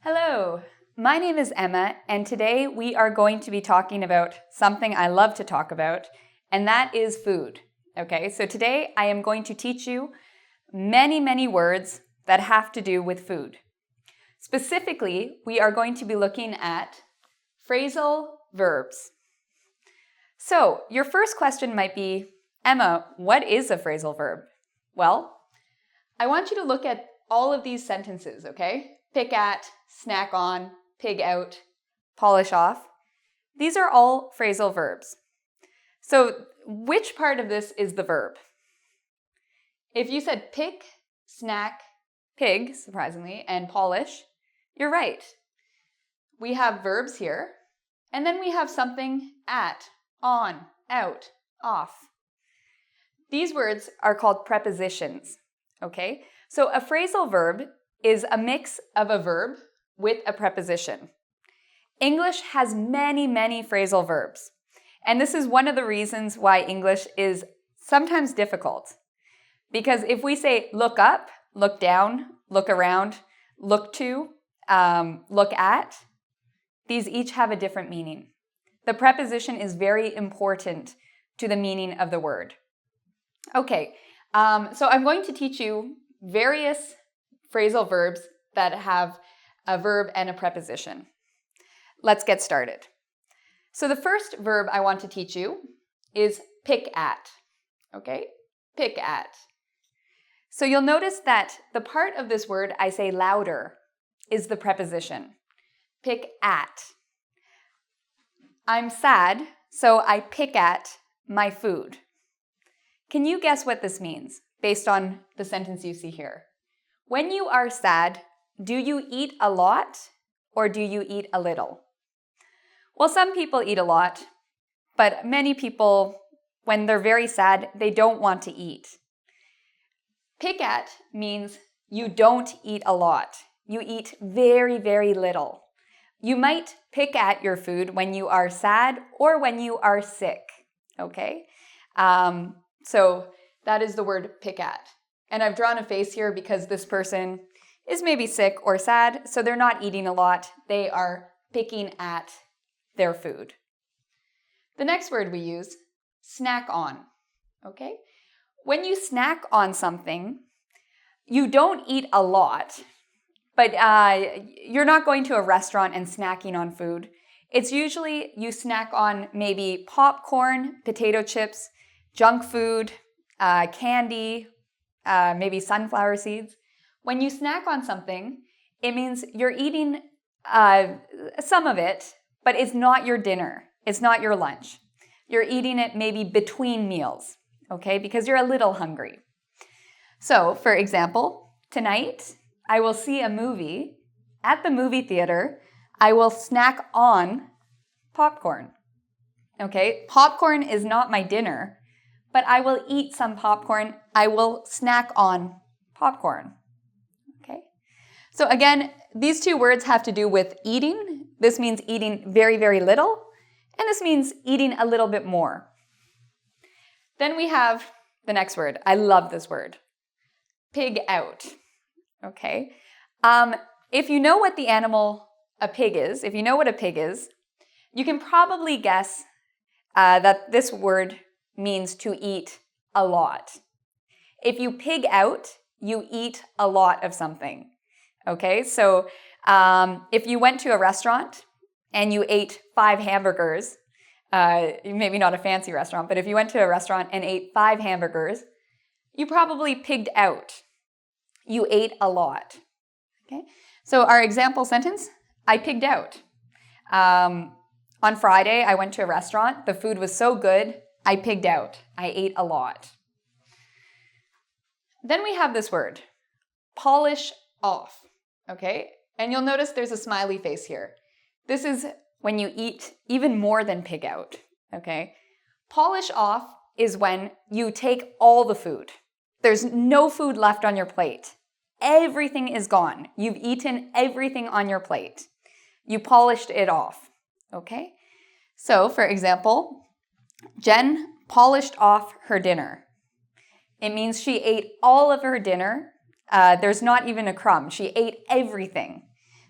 Hello, my name is Emma, and today we are going to be talking about something I love to talk about, and that is food. Okay, so today I am going to teach you many words that have to do with food. Specifically, we are going to be looking at phrasal verbs. So, your first question might be, Emma, what is a phrasal verb? Well, I want you to look at all of these sentences, okay? Pick at, snack on, pig out, polish off. These are all phrasal verbs. So, which part of this is the verb? If you said pick, snack, pig, surprisingly, and polish, you're right. We have verbs here, and then we have something at, on, out, off. These words are called prepositions, okay? So a phrasal verb is a mix of a verb with a preposition. English has many phrasal verbs, and this is one of the reasons why English is sometimes difficult. Because if we say look up, look down, look around, look to, look at, these each have a different meaning. The preposition is very important to the meaning of the word. Okay, so I'm going to teach you various phrasal verbs that have a verb and a preposition. Let's get started. So the first verb I want to teach you is pick at. Okay, pick at. So you'll notice that the part of this word I say louder is the preposition. Pick at. I'm sad, so I pick at my food. Can you guess what this means based on the sentence you see here? When you are sad, do you eat a lot or do you eat a little? Well, some people eat a lot, but many people, when they're very sad, they don't want to eat. Pick at means you don't eat a lot. You eat very little. You might pick at your food when you are sad or when you are sick, okay? So that is the word pick at. And I've drawn a face here because this person is maybe sick or sad, so they're not eating a lot. They are picking at their food. The next word we use, snack on, okay? When you snack on something, you don't eat a lot, but you're not going to a restaurant and snacking on food. It's usually you snack on maybe popcorn, potato chips, junk food, candy, maybe sunflower seeds. When you snack on something, it means you're eating some of it, but it's not your dinner. It's not your lunch. You're eating it maybe between meals, okay, because you're a little hungry. So, for example, tonight I will see a movie. At the movie theater, I will snack on popcorn, okay? Popcorn is not my dinner, but I will eat some popcorn. I will snack on popcorn, okay? So again, these two words have to do with eating. This means eating very little, and this means eating a little bit more. Then we have the next word. I love this word. Pig out, okay? If you know what the animal a pig is, if you know what a pig is, you can probably guess that this word means to eat a lot. If you pig out, you eat a lot of something, okay? So if you went to a restaurant and you ate 5 hamburgers, maybe not a fancy restaurant, but if you went to a restaurant and ate 5 hamburgers, you probably pigged out. You ate a lot, okay? So our example sentence, I pigged out. On Friday, I went to a restaurant. The food was so good, I pigged out. I ate a lot. Then we have this word, polish off, okay? And you'll notice there's a smiley face here. This is when you eat even more than pig out, okay? Polish off is when you take all the food. There's no food left on your plate. Everything is gone. You've eaten everything on your plate. You polished it off, okay? So, for example, Jen polished off her dinner. It means she ate all of her dinner. There's not even a crumb. She ate everything.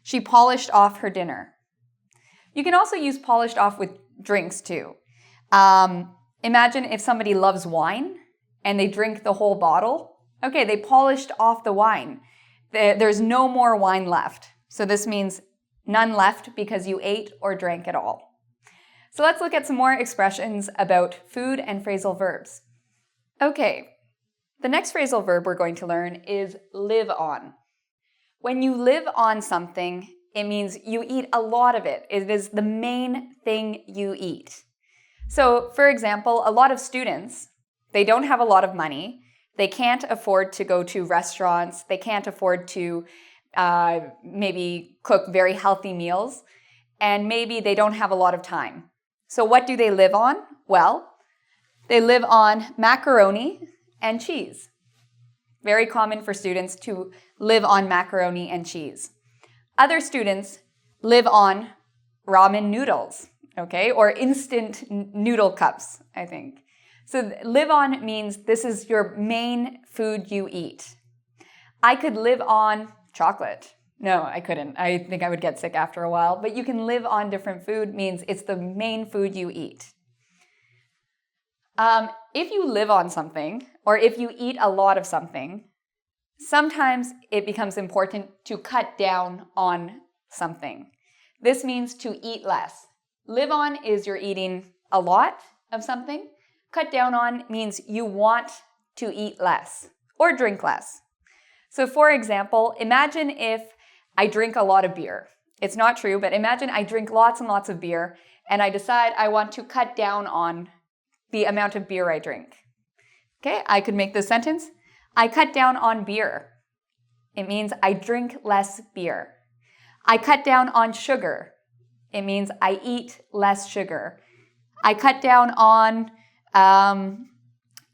She polished off her dinner. You can also use polished off with drinks too. Imagine if somebody loves wine and they drink the whole bottle. Okay, they polished off the wine. There's no more wine left. So this means none left because you ate or drank it all. So let's look at some more expressions about food and phrasal verbs. Okay, the next phrasal verb we're going to learn is live on. When you live on something, it means you eat a lot of it. It is the main thing you eat. So, for example, a lot of students, they don't have a lot of money. They can't afford to go to restaurants. They can't afford to maybe cook very healthy meals. And maybe they don't have a lot of time. So what do they live on? Well, they live on macaroni and cheese. Very common for students to live on macaroni and cheese. Other students live on ramen noodles, okay, or instant noodle cups, I think. So live on means this is your main food you eat. I could live on chocolate. No, I couldn't. I think I would get sick after a while. But you can live on different food means it's the main food you eat. If you live on something, or if you eat a lot of something, sometimes it becomes important to cut down on something. This means to eat less. Live on is you're eating a lot of something. Cut down on means you want to eat less or drink less. So for example, imagine if I drink a lot of beer. It's not true, but imagine I drink lots and lots of beer and I decide I want to cut down on the amount of beer I drink. Okay, I could make this sentence. I cut down on beer. It means I drink less beer. I cut down on sugar. It means I eat less sugar. I cut down on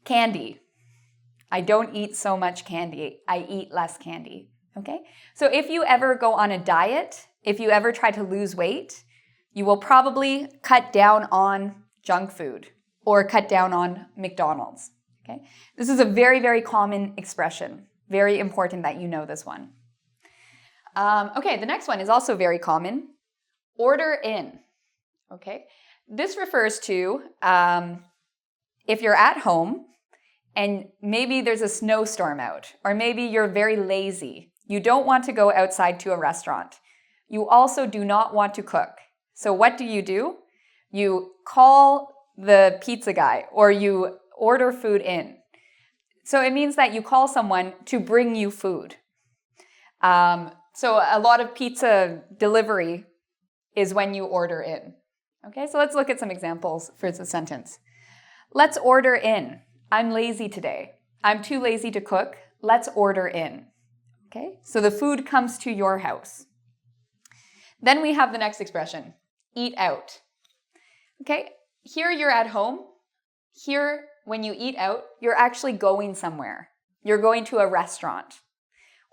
candy. I don't eat so much candy. I eat less candy. Okay? So if you ever go on a diet, if you ever try to lose weight, you will probably cut down on junk food or cut down on McDonald's. Okay? This is a very, very common expression. Very important that you know this one. Okay, the next one is also very common. Order in. Okay? This refers to if you're at home and maybe there's a snowstorm out, or maybe you're very lazy. You don't want to go outside to a restaurant. You also do not want to cook. So what do? You call the pizza guy or you order food in. So it means that you call someone to bring you food. So a lot of pizza delivery is when you order in. Okay, so let's look at some examples for the sentence. Let's order in. I'm lazy today. I'm too lazy to cook. Let's order in. Okay, so the food comes to your house. Then we have the next expression, eat out. Okay, here you're at home. Here, when you eat out, you're actually going somewhere. You're going to a restaurant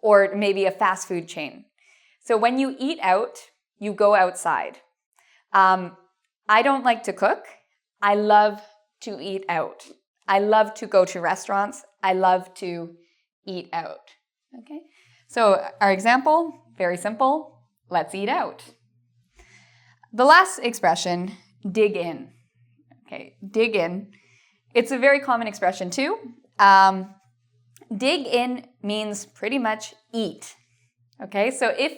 or maybe a fast food chain. So when you eat out, you go outside. I don't like to cook. I love to eat out. I love to go to restaurants. I love to eat out. Okay? So our example, very simple. Let's eat out. The last expression, dig in. Okay, dig in. It's a very common expression too. Dig in means pretty much eat. Okay, so if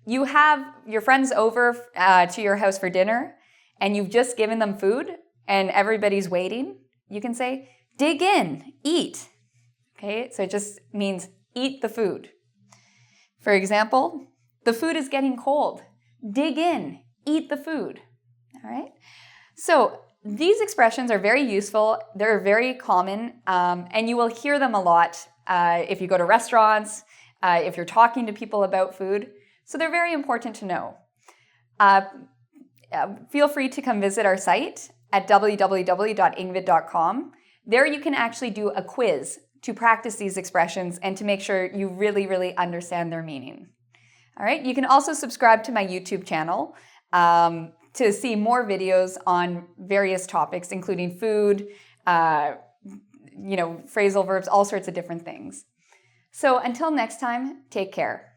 you have your friends over to your house for dinner and you've just given them food and everybody's waiting, you can say, dig in, eat. Okay, so it just means eat the food. For example, the food is getting cold. Dig in, eat the food. All right, so these expressions are very useful. They're very common, and you will hear them a lot if you go to restaurants, if you're talking to people about food. So they're very important to know. Feel free to come visit our site at www.engvid.com. There you can actually do a quiz to practice these expressions and to make sure you really, really understand their meaning. All right, you can also subscribe to my YouTube channel to see more videos on various topics, including food, phrasal verbs, all sorts of different things. So until next time, take care.